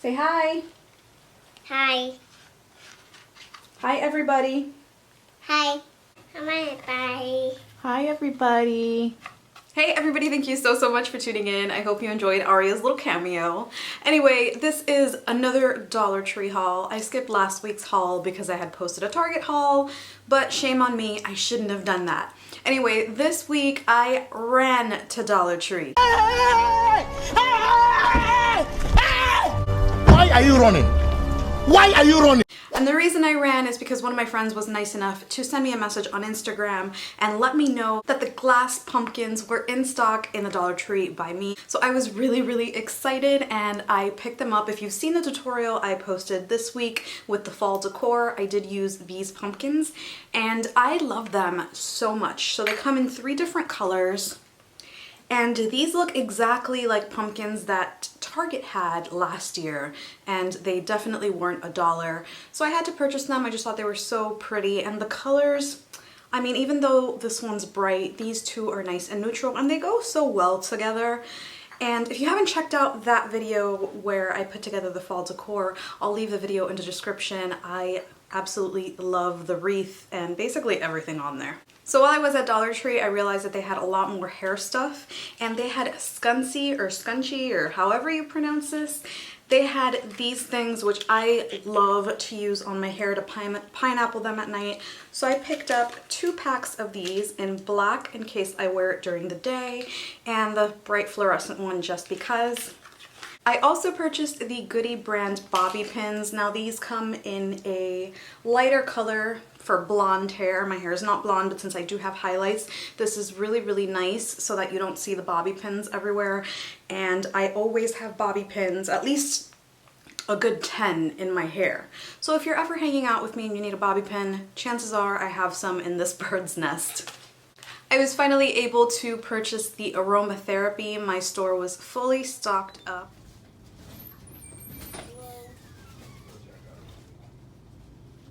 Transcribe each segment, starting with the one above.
Say hi. Hi. Hi, everybody. Hi. Bye. Hi, everybody. Hey, everybody. Thank you so much for tuning in. I hope you enjoyed Aria's little cameo. Anyway, this is another Dollar Tree haul. I skipped last week's haul because I had posted a Target haul, but shame on me. I shouldn't have done that. Anyway, this week I ran to Dollar Tree. Why are you running? Why are you running? And the reason I ran is because one of my friends was nice enough to send me a message on Instagram and let me know that the glass pumpkins were in stock in the Dollar Tree by me. So I was really excited and I picked them up. If you've seen the tutorial I posted this week with the fall decor, I did use these pumpkins and I love them so much. So they come in 3 different colors. And these look exactly like pumpkins that Target had last year, and they definitely weren't $1. So I had to purchase them. I just thought they were so pretty, and the colors, I mean, even though this one's bright, these two are nice and neutral, and they go so well together. And if you haven't checked out that video where I put together the fall decor, I'll leave the video in the description. I absolutely love the wreath and basically everything on there. So while I was at Dollar Tree, I realized that they had a lot more hair stuff, and they had scunchie or however you pronounce this. They had these things which I love to use on my hair to pineapple them at night. So I picked up 2 packs of these in black in case I wear it during the day, and the bright fluorescent one just because. I also purchased the Goody brand bobby pins. Now these come in a lighter color for blonde hair. My hair is not blonde, but since I do have highlights, this is really nice so that you don't see the bobby pins everywhere. And I always have bobby pins, at least a good 10 in my hair. So if you're ever hanging out with me and you need a bobby pin, chances are I have some in this bird's nest. I was finally able to purchase the Aromatherapy. My store was fully stocked up.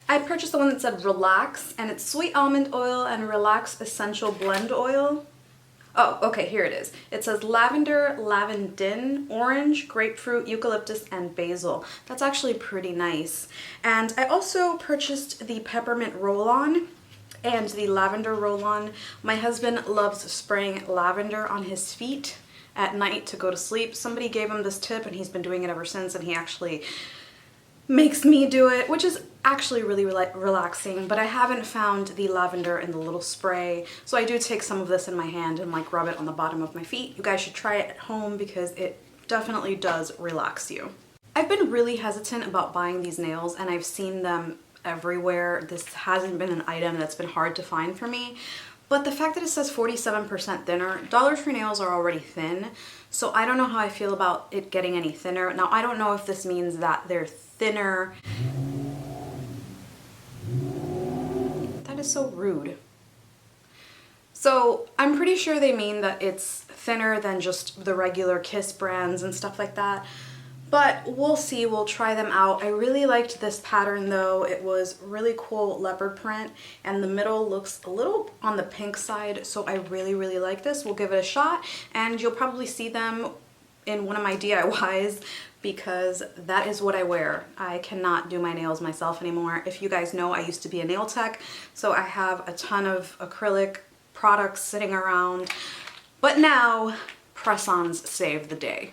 I purchased the one that said Relax, and it's sweet almond oil and Relax essential blend oil. Oh, okay, here it is. It says lavender, lavandin, orange, grapefruit, eucalyptus, and basil. That's actually pretty nice. And I also purchased the peppermint roll-on and the lavender roll-on. My husband loves spraying lavender on his feet at night to go to sleep. Somebody gave him this tip and he's been doing it ever since, and he actually makes me do it, which is actually really relaxing, but I haven't found the lavender in the little spray, so I do take some of this in my hand and like rub it on the bottom of my feet. You guys should try it at home because it definitely does relax you. I've been really hesitant about buying these nails, and I've seen them everywhere. This hasn't been an item that's been hard to find for me. But the fact that it says 47% thinner, Dollar Tree nails are already thin, so I don't know how I feel about it getting any thinner. Now, I don't know if this means that they're thinner. That is so rude. So I'm pretty sure they mean that it's thinner than just the regular Kiss brands and stuff like that. But we'll see, we'll try them out. I really liked this pattern though. It was really cool leopard print, and the middle looks a little on the pink side, so I really like this. We'll give it a shot, and you'll probably see them in one of my DIYs because that is what I wear. I cannot do my nails myself anymore. If you guys know, I used to be a nail tech, so I have a ton of acrylic products sitting around, but now press-ons save the day.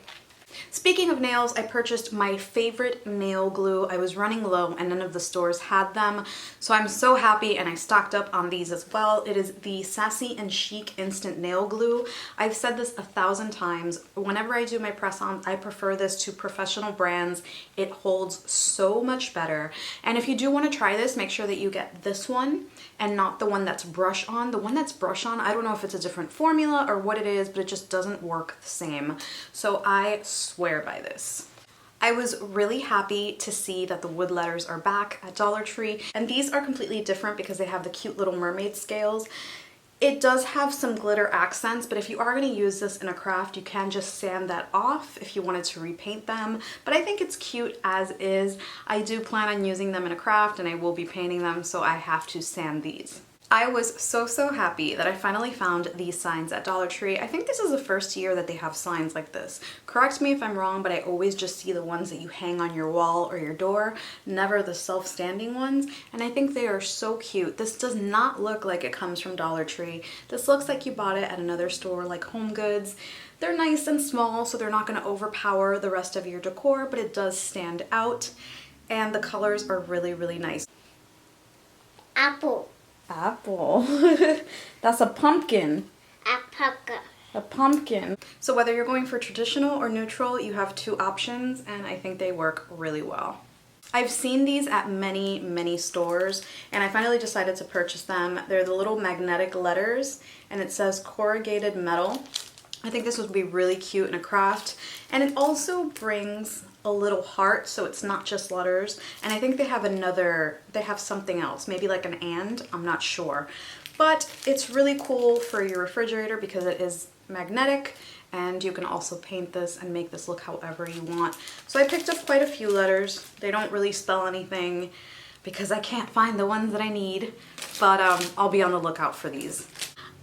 Speaking of nails, I purchased my favorite nail glue. I was running low and none of the stores had them, so I'm so happy, and I stocked up on these as well. It is the Sassy and Chic Instant Nail Glue. I've said this 1,000 times. Whenever I do my press-ons, I prefer this to professional brands. It holds so much better. And if you do want to try this, make sure that you get this one and not the one that's brush on. The one that's brush on, I don't know if it's a different formula or what it is, but it just doesn't work the same. So I swear by this. I was really happy to see that the wood letters are back at Dollar Tree, and these are completely different because they have the cute little mermaid scales. It does have some glitter accents, but if you are going to use this in a craft, you can just sand that off if you wanted to repaint them. But I think it's cute as is. I do plan on using them in a craft, and I will be painting them, so I have to sand these. I was so happy that I finally found these signs at Dollar Tree. I think this is the first year that they have signs like this. Correct me if I'm wrong, but I always just see the ones that you hang on your wall or your door, never the self-standing ones, and I think they are so cute. This does not look like it comes from Dollar Tree. This looks like you bought it at another store like Home Goods. They're nice and small, so they're not going to overpower the rest of your decor, but it does stand out, and the colors are really nice. Apple. Apple. That's a pumpkin. Alpaca. A pumpkin. So whether you're going for traditional or neutral, you have two options, and I think they work really well. I've seen these at many stores, and I finally decided to purchase them. They're the little magnetic letters, and it says corrugated metal. I think this would be really cute in a craft, and it also brings a little heart, so it's not just letters. And I think they have something else, maybe like an and, I'm not sure. But it's really cool for your refrigerator because it is magnetic, and you can also paint this and make this look however you want. So I picked up quite a few letters. They don't really spell anything because I can't find the ones that I need, but I'll be on the lookout for these.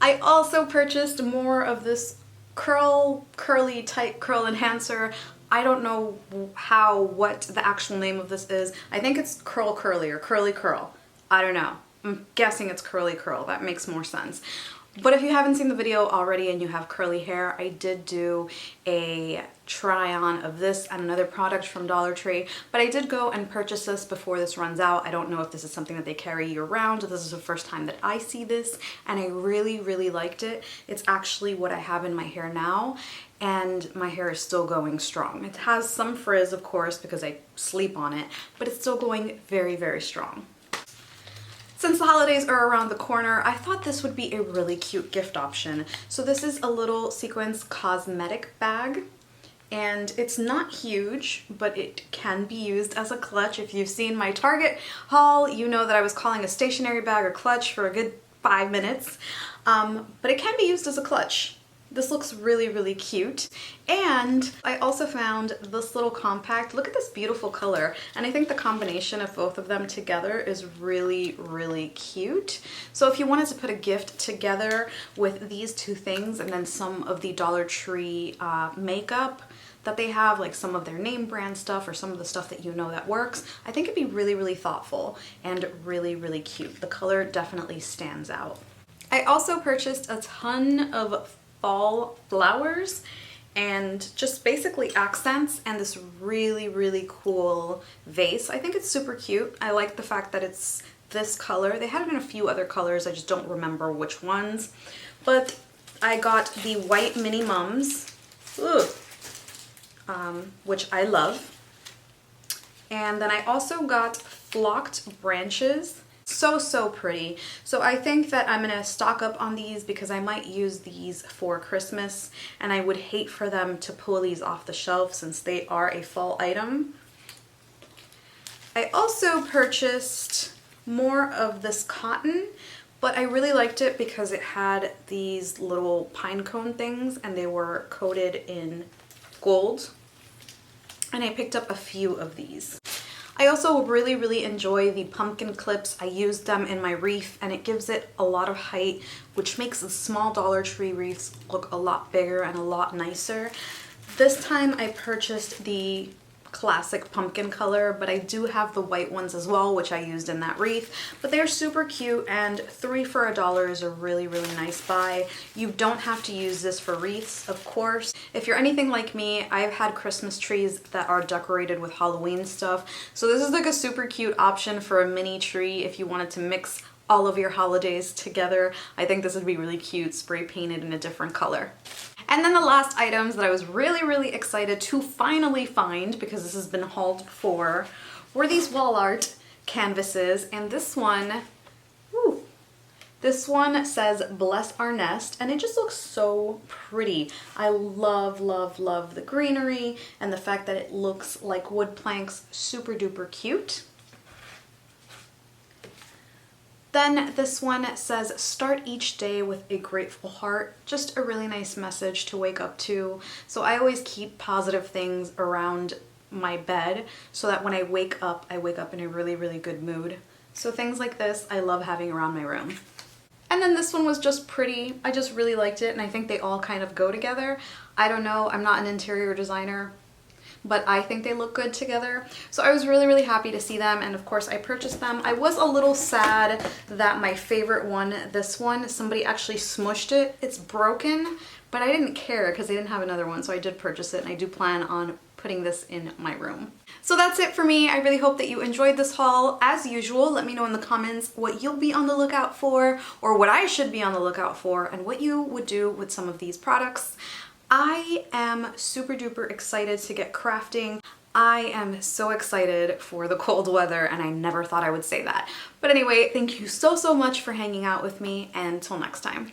I also purchased more of this curly tight curl enhancer. I don't know what the actual name of this is. I think it's curl curly or curly curl. I don't know. I'm guessing it's curly curl. That makes more sense. But if you haven't seen the video already and you have curly hair, I did do a try on of this and another product from Dollar Tree, but I did go and purchase this before this runs out. I don't know if this is something that they carry year round. This is the first time that I see this, and I really liked it. It's actually what I have in my hair now, and my hair is still going strong. It has some frizz, of course, because I sleep on it, but it's still going very strong. Since the holidays are around the corner, I thought this would be a really cute gift option. So this is a little sequins cosmetic bag, and it's not huge, but it can be used as a clutch. If you've seen my Target haul, you know that I was calling a stationary bag a clutch for a good 5 minutes, but it can be used as a clutch. This looks really cute. And I also found this little compact. Look at this beautiful color. And I think the combination of both of them together is really cute. So if you wanted to put a gift together with these two things and then some of the Dollar Tree makeup that they have, like some of their name brand stuff or some of the stuff that you know that works, I think it'd be really thoughtful and really cute. The color definitely stands out. I also purchased a ton of fall flowers and just basically accents and this really cool vase. I think it's super cute. I like the fact that it's this color. They had it in a few other colors, I just don't remember which ones. But I got the white mini mums, which I love. And then I also got flocked branches. So pretty. So I think that I'm gonna stock up on these because I might use these for Christmas, and I would hate for them to pull these off the shelf since they are a fall item. I also purchased more of this cotton, but I really liked it because it had these little pine cone things and they were coated in gold, and I picked up a few of these. I also really enjoy the pumpkin clips. I used them in my wreath and it gives it a lot of height, which makes the small Dollar Tree wreaths look a lot bigger and a lot nicer. This time I purchased the classic pumpkin color, but I do have the white ones as well, which I used in that wreath. But they're super cute, and 3 for $1 is a really nice buy. You don't have to use this for wreaths, of course. If you're anything like me, I've had Christmas trees that are decorated with Halloween stuff. So this is like a super cute option for a mini tree if you wanted to mix all of your holidays together. I think this would be really cute, spray painted in a different color. And then the last items that I was really excited to finally find, because this has been hauled before, were these wall art canvases. And this one, this one says "Bless Our Nest," and it just looks so pretty. I love the greenery and the fact that it looks like wood planks. Super duper cute. Then this one says "Start each day with a grateful heart." Just a really nice message to wake up to. So I always keep positive things around my bed so that when I wake up in a really good mood. So things like this I love having around my room. And then this one was just pretty. I just really liked it, and I think they all kind of go together. I don't know, I'm not an interior designer, but I think they look good together. So I was really, really happy to see them, and of course I purchased them. I was a little sad that my favorite one, this one, somebody actually smushed it. It's broken, but I didn't care because they didn't have another one, so I did purchase it, and I do plan on putting this in my room. So that's it for me. I really hope that you enjoyed this haul. As usual, let me know in the comments what you'll be on the lookout for, or what I should be on the lookout for, and what you would do with some of these products. I am super duper excited to get crafting. I am so excited for the cold weather, and I never thought I would say that. But anyway, thank you so, so much for hanging out with me, and until next time.